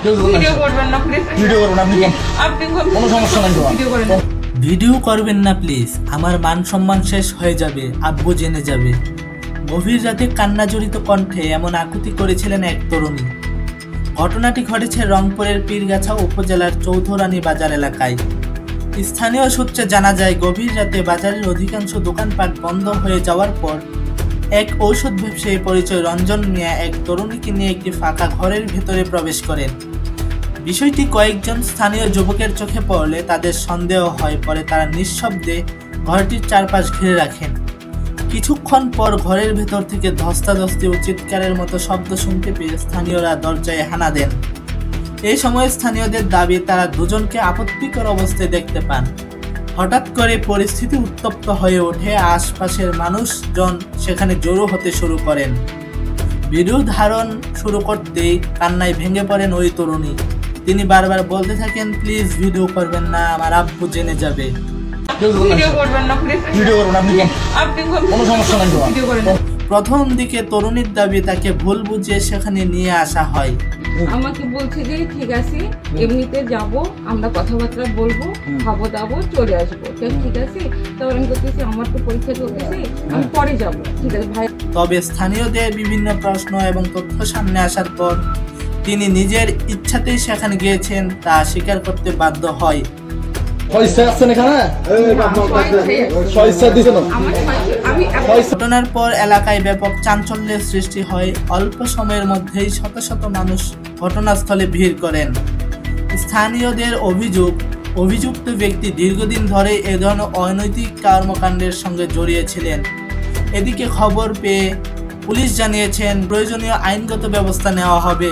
Video করবেন না please. Video করুন আপনি কোনো সমস্যা নাই তো। ভিডিও করবেন না প্লিজ, আমার মান সম্মান শেষ হয়ে যাবে, আব্বু জেনে যাবে। গভীর রাতে কান্নাজড়িত কণ্ঠে এমন আকুতি করেছিলেন এক তরুণী। ঘটনাটি ঘটেছে রংপুরের পীরগাছা উপজেলার চৌধুরানী বাজার এলাকায়। স্থানীয় সূত্রে জানা যায়, গভীর রাতে বাজারের অধিকাংশ দোকানপাট বন্ধ হয়ে যাওয়ার পর এক ঔষধ ব্যবসায়ী পরিচয় রঞ্জন মিয়া এক তরুণীকে নিয়ে একটি ফাঁকা ঘরের ভেতরে প্রবেশ করেন। বিষয়টি কয়েকজন স্থানীয় যুবকের চোখে পড়লে তাদের সন্দেহ হয়, পরে তারা নিঃশব্দে ঘরটির চারপাশ ঘিরে রাখেন। কিছুক্ষণ পর ঘরের ভেতর থেকে ধস্তাধস্তি ও চিৎকারের মতো শব্দ শুনতে পেয়ে স্থানীয়রা দরজায় হানা দেন। এই সময় স্থানীয়দের দাবি, তারা দুজনকে আপত্তিকর অবস্থায় দেখতে পান। হঠাৎ করে পরিস্থিতি উত্তপ্ত হয়ে ওঠে, আশপাশের মানুষজন সেখানে জড়ো হতে শুরু করেন। ভিডিও ধারণ শুরু করতেই কান্নায় ভেঙে পড়েন ওই তরুণী। তিনি বারবার বলতে থাকেন, প্লিজ ভিডিও করবেন না, আমার আব্বু জেনে যাবে। ভিডিও করবেন না প্লিজ। ভিডিও করুন আপনি কোনো সমস্যা নাই তো। ভিডিও করেন। প্রথম দিকে তরুণীর দাবি, তাকে ভুল বুঝিয়ে সেখানে নিয়ে আসা হয়। আমাকে বলছে যে ঠিক আছে, এমনিতে যাব, আমরা কথাবার্তা বলবো, খাবো দাবো, চলে আসবো। ঠিক আছে, তারপর আমি বলতেছি আমার তো পরীক্ষা চলতেছে, আমি পরে যাব। ঠিক আছে ভাই। তবে স্থানীয়দের বিভিন্ন প্রশ্ন এবং তথ্য সামনে আসার পর তিনি নিজের ইচ্ছাতেই সেখানে গিয়েছেন তা স্বীকার করতে বাধ্য হয়। ঘটনার পর এলাকায় ব্যাপক চাঞ্চল্যের সৃষ্টি হয়। অল্প সময়ের মধ্যেই শত শত মানুষ ঘটনাস্থলে ভিড় করেন। স্থানীয়দের অভিযুক্ত ব্যক্তি দীর্ঘদিন ধরে এ ধরনের অনৈতিক কর্মকাণ্ডের সঙ্গে জড়িয়েছিলেন। এদিকে খবর পেয়ে পুলিশ জানিয়েছেন প্রয়োজনীয় আইনগত ব্যবস্থা নেওয়া হবে।